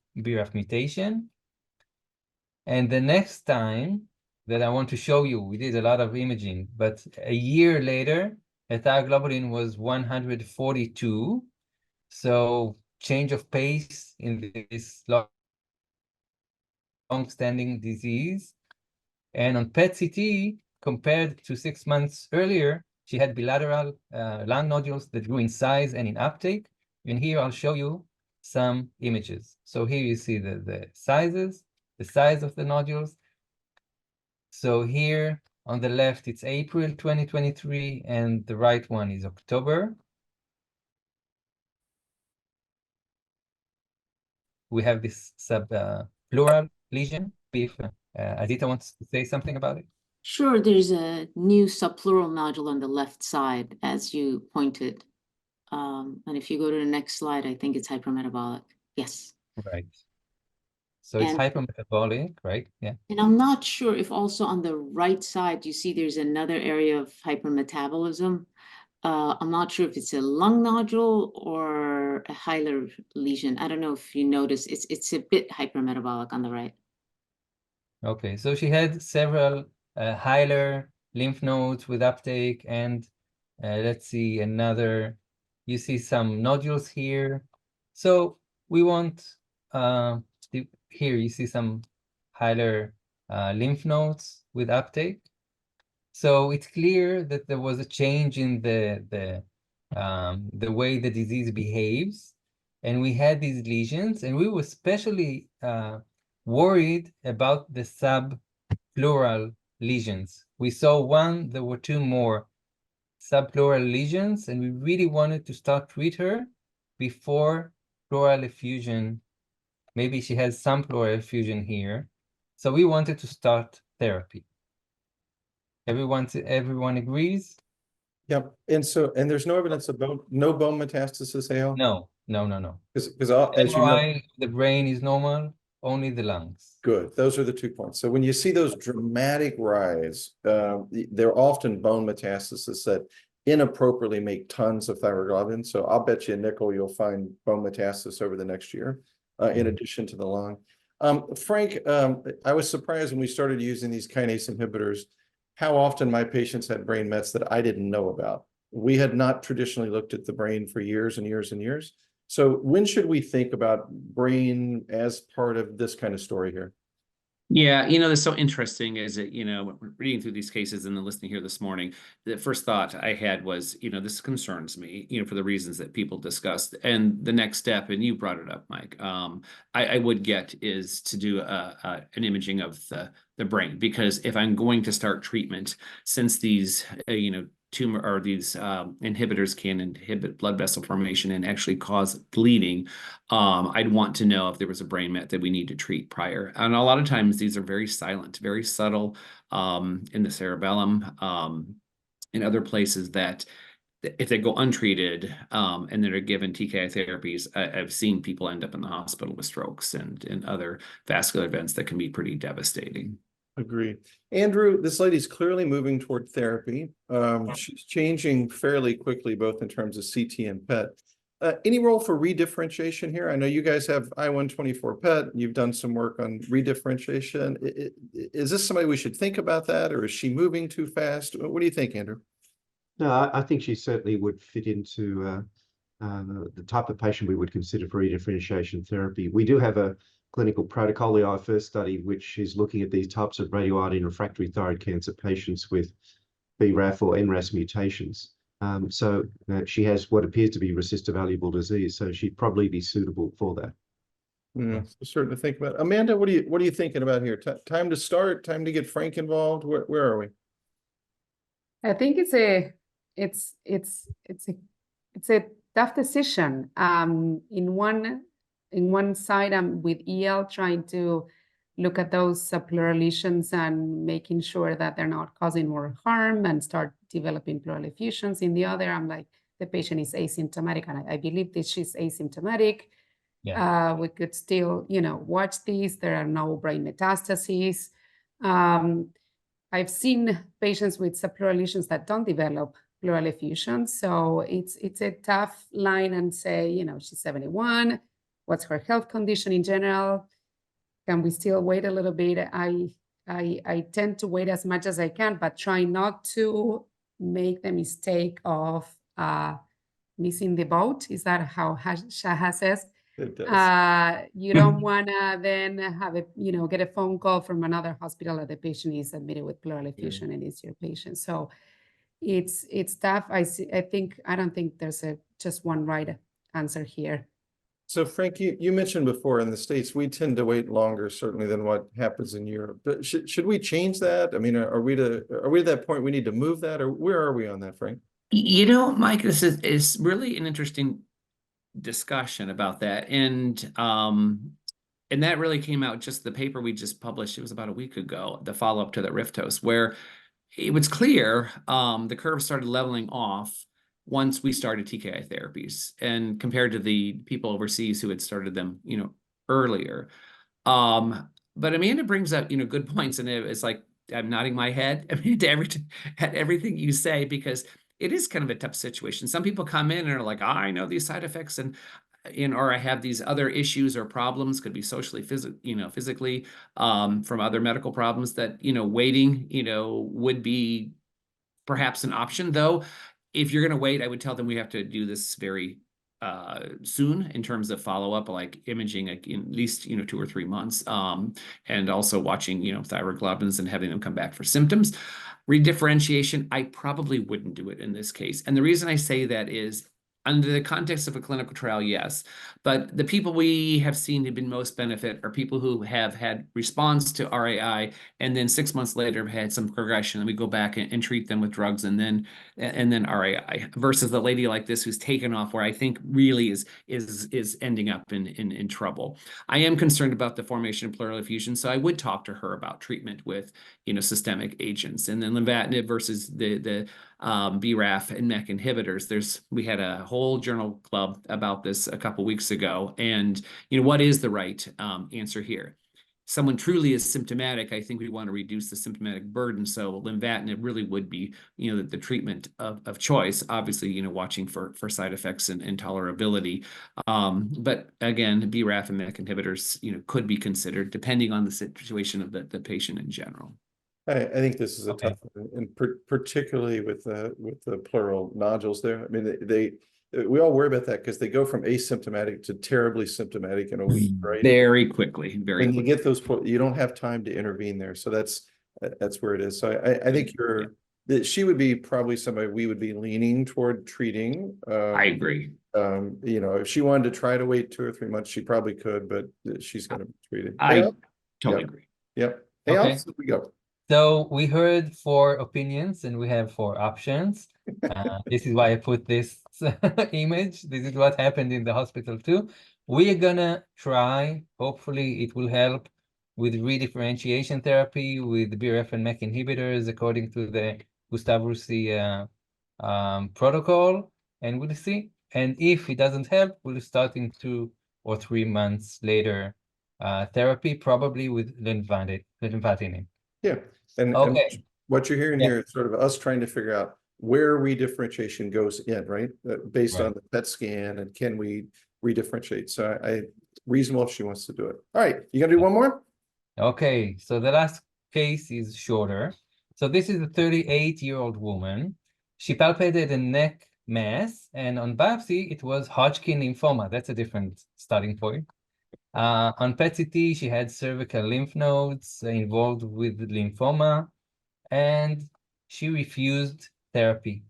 mutation. And the next time that I want to show you, we did a lot of imaging, but a year later, the thyroglobulin was 142. So change of pace in this long-standing disease. And on PET-CT, compared to 6 months earlier, she had bilateral lung nodules that grew in size and in uptake. And here I'll show you some images. So here you see the sizes, the size of the nodules. So here on the left, it's April 2023, and the right one is October. We have this subpleural lesion. If Azita wants to say something about it. Sure, there's a new subpleural nodule on the left side, as you pointed. And if you go to the next slide, I think it's hypermetabolic. Yes. Right. So it's hypermetabolic, right? Yeah. And I'm not sure if also on the right side, you see there's another area of hypermetabolism. I'm not sure if it's a lung nodule or a hilar lesion. I don't know if you notice, it's a bit hypermetabolic on the right. Okay, so she had several hilar lymph nodes with uptake, and let's see another. You see some nodules here. So we want, here you see some hilar lymph nodes with uptake. So it's clear that there was a change in the way the disease behaves. And we had these lesions, and we were especially worried about the subpleural lesions. We saw there were 2 more subpleural lesions, and we really wanted to treat her before pleural effusion. Maybe she has some pleural effusion here. So we wanted to start therapy. Everyone agrees? Yep. And there's no evidence of no bone metastasis, Eyal? No. Because as you know, MRI, the brain is normal, only the lungs. good. Those are the 2 points. So when you see those dramatic rise, they're often bone metastasis that inappropriately make tons of thyroglobulin. So I'll bet you a nickel you'll find bone metastasis over the next year, in addition to the lung. Frank, I was surprised when we started using these kinase inhibitors, how often my patients had brain mets that I didn't know about. We had not traditionally looked at the brain for years and years and years. So when should we think about brain as part of this kind of story here? Yeah, you know, that's so interesting is that, you know, reading through these cases and then listening here this morning, the first thought I had was, you know, this concerns me, you know, for the reasons that people discussed. And the next step, and you brought it up, Mike, I would get is to do an imaging of the brain, because if I'm going to start treatment, since these, you know, tumor or these inhibitors can inhibit blood vessel formation and actually cause bleeding, I'd want to know if there was a brain met that we need to treat prior. And a lot of times these are very silent, very subtle in the cerebellum, in other places that if they go untreated and they're given TKI therapies, I've seen people end up in the hospital with strokes and other vascular events that can be pretty devastating. Agree. Andrew, this lady's clearly moving toward therapy. She's changing fairly quickly, both in terms of CT and PET. Any role for redifferentiation here? I know you guys have I-124 PET. You've done some work on redifferentiation. Is this somebody we should think about that, or is she moving too fast? What do you think, Andrew? No, I think she certainly would fit into the type of patient we would consider for redifferentiation therapy. We do have a clinical protocol, the IFIRST study, which is looking at these types of radioiodine refractory thyroid cancer patients with BRAF or NRAS mutations. So she has what appears to be recessive-evaluable disease, so she'd probably be suitable for that. Certain to think about. Amanda, what are you thinking about here? Time to start, time to get Frank involved. Where are we? I think it's a tough decision. In one side, I'm with Eyal trying to look at those pleural lesions and making sure that they're not causing more harm and start developing pleural effusions. In the other, I'm like, the patient is asymptomatic, and I believe that she's asymptomatic. Yeah. We could still, you know, watch these. There are no brain metastases. I've seen patients with subpleural lesions that don't develop pleural effusions. So it's a tough line and say, you know, she's 71. What's her health condition in general? Can we still wait a little bit? I tend to wait as much as I can, but try not to make the mistake of missing the boat. Is that how Shaha says? It does. You don't want to then have get a phone call from another hospital that the patient is admitted with pleural effusion and it's your patient. So it's tough. I don't think there's just one right answer here. So Frank, you mentioned before in the States, we tend to wait longer, certainly, than what happens in Europe. But should we change that? I mean, are we at that point we need to move that, or where are we on that, Frank? You know, Mike, this is really an interesting discussion about that. And that really came out just the paper we just published. It was about a week ago, the follow-up to the Riftos, where it was clear the curve started leveling off once we started TKI therapies, and compared to the people overseas who had started them, you know, earlier. But Amanda brings up, you know, good points, and it's like I'm nodding my head at everything you say, because it is kind of a tough situation. Some people come in and are like, I know these side effects, or I have these other issues or problems, could be socially, physically, from other medical problems, that, you know, waiting, you know, would be perhaps an option. Though, if you're going to wait, I would tell them we have to do this very soon in terms of follow-up, like imaging, like in at least, you know, 2 or 3 months, and also watching, you know, thyroglobulins and having them come back for symptoms. Redifferentiation, I probably wouldn't do it in this case. And the reason I say that is, under the context of a clinical trial, yes. But the people we have seen have been most benefit are people who have had response to RAI and then 6 months later have had some progression, and we go back and treat them with drugs and then RAI, versus the lady like this who's taken off, where I think really is ending up in trouble. I am concerned about the formation of pleural effusion, so I would talk to her about treatment with, you know, systemic agents. And then lenvatinib versus the BRAF and MEK inhibitors. We had a whole journal club about this a couple weeks ago, and, you know, what is the right answer here? Someone truly is symptomatic, I think we want to reduce the symptomatic burden. So lenvatinib really would be, you know, the treatment of choice. Obviously, you know, watching for side effects and tolerability. But again, BRAF and MEK inhibitors, you know, could be considered depending on the situation of the patient in general. I think this is a tough one, and particularly with the pleural nodules there. I mean, we all worry about that because they go from asymptomatic to terribly symptomatic in a week, right? Very quickly, very And you quickly. get those, you don't have time to intervene there. So that's where it is. So I think that she would be probably somebody we would be leaning toward treating. I agree. You know, if she wanted to try to wait 2 or 3 months, she probably could, but she's going to be treated. I Eyal? totally Yep. agree. Yep. Okay. Eyal, here we go. So we heard 4 opinions and we have 4 options. This is why I put this image. This is what happened in the hospital too. We are gonna try, hopefully it will help with redifferentiation therapy with BRF and MEK inhibitors according to the Gustave Roussy protocol, and we'll see. And if it doesn't help, we'll start in 2 or 3 months later therapy, probably with lenvatinib. Yeah. And Okay. what you're hearing Yeah. here is sort of us trying to figure out where redifferentiation goes in, right? Based Right. on the PET scan and can we redifferentiate? So I reasonable if she wants to do it. All right, you gonna do one more? Okay, so the last case is shorter. So this is a 38-year-old woman. She palpated a neck mass, and on biopsy, it was Hodgkin lymphoma. That's a different starting point. On PET-CT, she had cervical lymph nodes involved with lymphoma, and she refused therapy.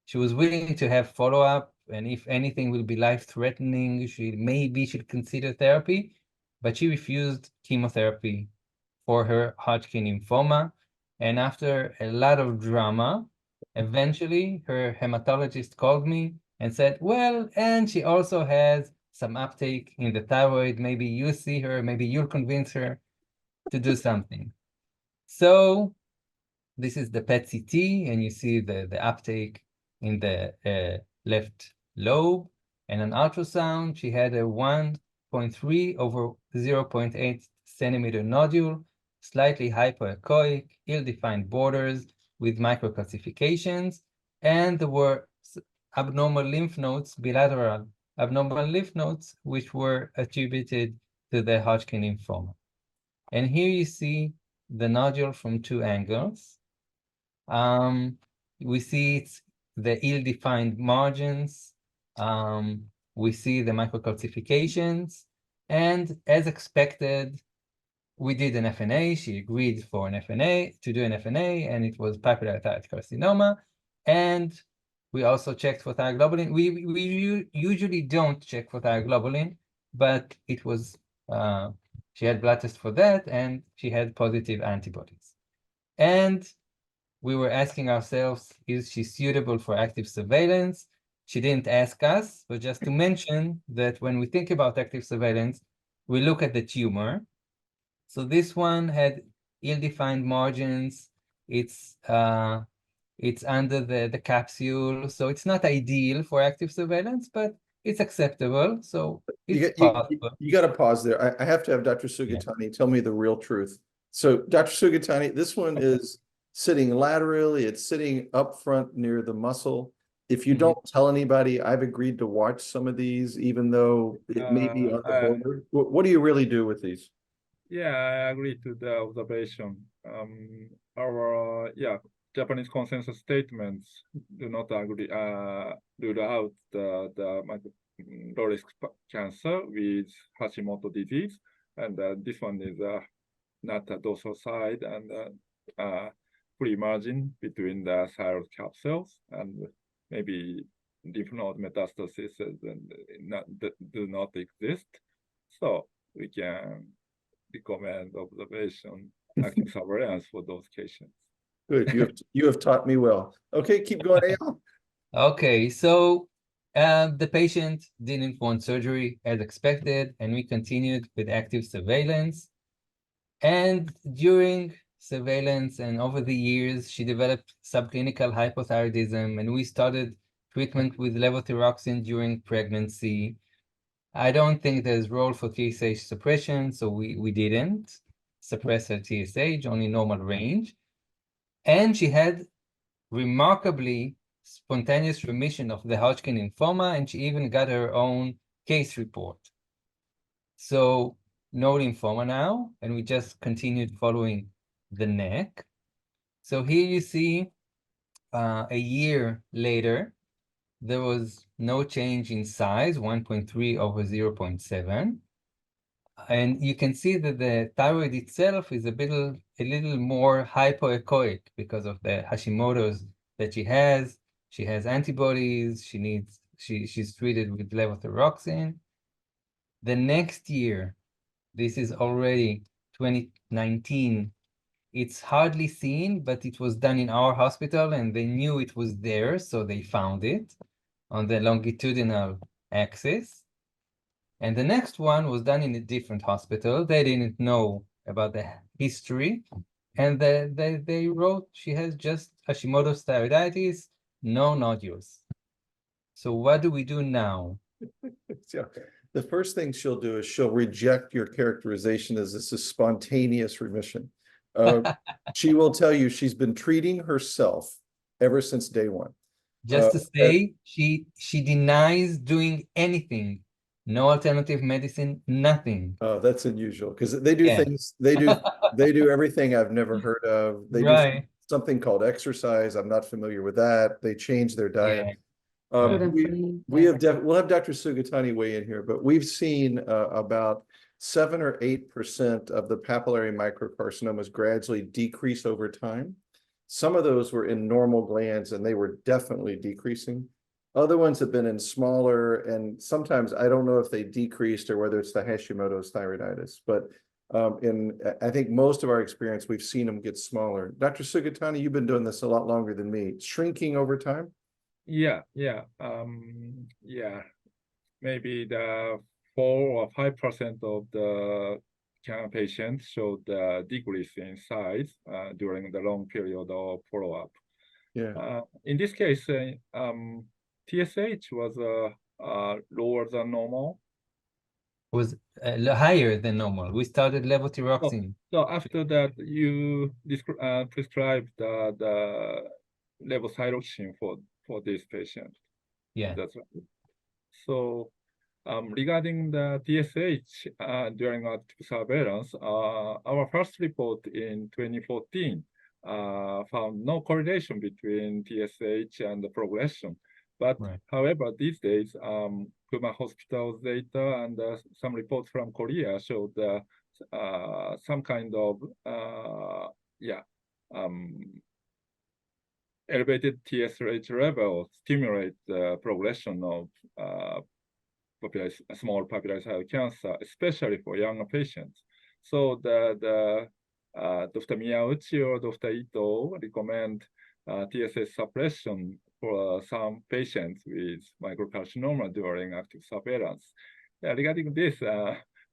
She was willing to have follow-up, and if anything will be life-threatening, she maybe should consider therapy, but she refused chemotherapy for her Hodgkin lymphoma. And after a lot of drama, eventually her hematologist called me and said, well, and she also has some uptake in the thyroid. Maybe you see her, maybe you'll convince her to do something. So this is the PET-CT, and you see the uptake in the left lobe. And an ultrasound, she had a 1.3 over 0.8 centimeter nodule, slightly hypoechoic, ill-defined borders with microcalcifications, and there were abnormal lymph nodes, bilateral abnormal lymph nodes, which were attributed to the Hodgkin lymphoma. And here you see the nodule from 2 angles. We see it's the ill-defined margins. We see the microcalcifications, and as expected, we did an FNA. She agreed for an FNA, to do an FNA, and it was Papillary Thyroid Carcinoma. And we also checked for thyroglobulin. We usually don't check for thyroglobulin, but it was, she had blood test for that, and she had positive antibodies. And we were asking ourselves, is she suitable for active surveillance? She didn't ask us, but just to mention that when we think about active surveillance, we look at the tumor. So this one had ill-defined margins. It's under the capsule, so it's not ideal for active surveillance, but it's acceptable. So it's possible. You got to pause there. I have to have Dr. Sugitani tell me the real truth. So Dr. Sugitani, this one is sitting laterally, it's sitting up front near the muscle. If you don't tell anybody, I've agreed to watch some of these, even though it may be on the border. What do you really do with these? Yeah, I agree to the observation. Our Japanese consensus statements do not agree rule out the low risk cancer with Hashimoto disease, and this one is not a dorsal side and free margin between the thyroid capsules, and maybe lymph node metastasis do not exist. So we can recommend observation, active surveillance for those cases. Good, you have taught me well. Okay, keep going, Eyal. Okay, so the patient didn't want surgery as expected, and we continued with active surveillance. And during surveillance and over the years, she developed subclinical hypothyroidism, and we started treatment with levothyroxine during pregnancy. I don't think there's role for TSH suppression, so we didn't suppress her TSH, only normal range. And she had remarkably spontaneous remission of the Hodgkin lymphoma, and she even got her own case report. So no lymphoma now, and we just continued following the neck. So here you see a year later, there was no change in size, 1.3 over 0.7. And you can see that the thyroid itself is a little more hypoechoic because of the Hashimoto's that she has. She has antibodies. She's treated with levothyroxine. The next year, this is already 2019. It's hardly seen, but it was done in our hospital, and they knew it was there, so they found it on the longitudinal axis. And the next one was done in a different hospital. They didn't know about the history. And they wrote she has just Hashimoto's thyroiditis, no nodules. So what do we do now? So the first thing she'll do is she'll reject your characterization as this is spontaneous remission. She will tell you she's been treating herself ever since day one. Just to say, she denies doing anything. No alternative medicine, nothing. Oh, that's unusual because they do things, they do everything I've never heard of. They do something called exercise. I'm not familiar with that. They change their diet. We'll have Dr. Sugitani weigh in here, but we've seen about 7 or 8% of the papillary microcarcinomas gradually decrease over time. Some of those were in normal glands and they were definitely decreasing. Other ones have been in smaller, and sometimes I don't know if they decreased or whether it's the Hashimoto's thyroiditis, but I think most of our experience, we've seen them get smaller. Dr. Sugitani, you've been doing this a lot longer than me. Shrinking over time? Yeah. Maybe the 4 or 5% of the cancer patients showed a decrease in size during the long period of follow-up. Yeah. In this case, TSH was lower than normal. Was higher than normal. We started levothyroxine. So after that, you prescribed the levothyroxine for this patient. Yeah. That's right. So regarding the TSH during active surveillance, our first report in 2014 found no correlation between TSH and the progression. But however, these days, Kuma Hospital's data and some reports from Korea showed some kind of elevated TSH level stimulate the progression of small papillary thyroid cancer, especially for younger patients. So Dr. Miyauchi or Dr. Ito recommend TSH suppression for some patients with microcarcinoma during active surveillance. Regarding this,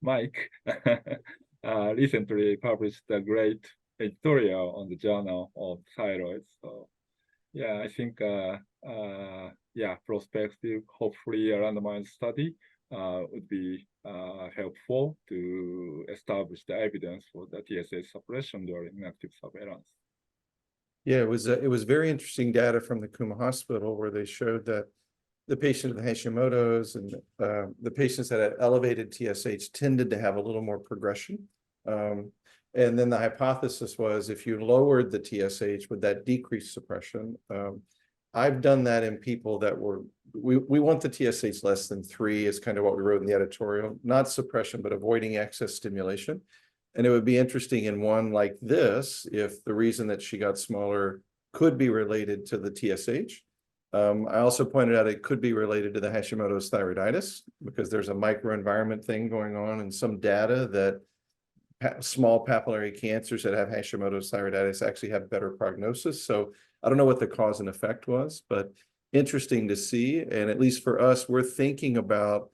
Mike recently published a great editorial on the Journal of Thyroid. So I think prospective, hopefully a randomized study would be helpful to establish the evidence for the TSH suppression during active surveillance. Yeah, it was very interesting data from the Kuma Hospital where they showed that the patient with Hashimoto's and the patients that had elevated TSH tended to have a little more progression. And then the hypothesis was if you lowered the TSH, would that decrease suppression? I've done that in people that were, we want the TSH less than 3 is kind of what we wrote in the editorial, not suppression, but avoiding excess stimulation. And it would be interesting in one like this, if the reason that she got smaller could be related to the TSH. I also pointed out it could be related to the Hashimoto's thyroiditis because there's a microenvironment thing going on and some data that small papillary cancers that have Hashimoto's thyroiditis actually have better prognosis. So I don't know what the cause and effect was, but interesting to see. And at least for us, we're thinking about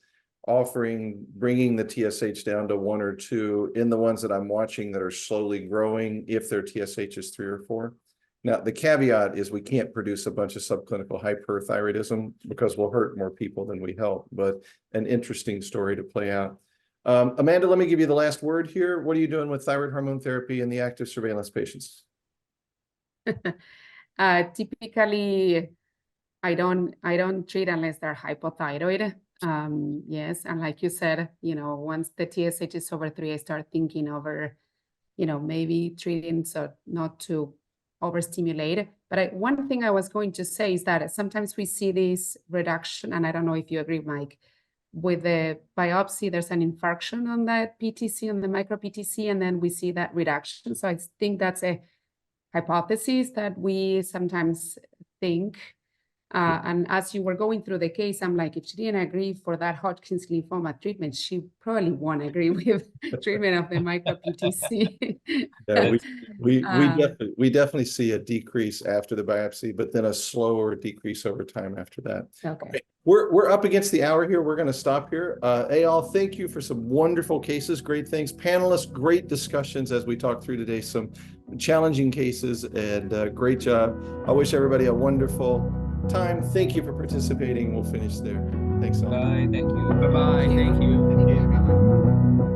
bringing the TSH down to 1 or 2 in the ones that I'm watching that are slowly growing if their TSH is 3 or 4. Now, the caveat is we can't produce a bunch of subclinical hyperthyroidism because we'll hurt more people than we help, but an interesting story to play out. Amanda, let me give you the last word here. What are you doing with thyroid hormone therapy in the active surveillance patients? Typically, I don't treat unless they're hypothyroid. Yes, and like you said, once the TSH is over 3, I start thinking over, maybe treating so not to overstimulate. But one thing I was going to say is that sometimes we see this reduction, and I don't know if you agree, Mike, with the biopsy, there's an infarction on that PTC, on the micro PTC, and then we see that reduction. So I think that's a hypothesis that we sometimes think. And as you were going through the case, I'm like, if she didn't agree for that Hodgkin's lymphoma treatment, she probably won't agree with treatment of the micro PTC. Yeah, we definitely see a decrease after the biopsy, but then a slower decrease over time after that. Okay. We're up against the hour here. We're going to stop here. Eyal, thank you for some wonderful cases, great things. Panelists, great discussions as we talk through today, some challenging cases, and great job. I wish everybody a wonderful time. Thank you for participating. We'll finish there. Thanks a lot. Bye. Thank you. Bye-bye. Thank you. Thank you.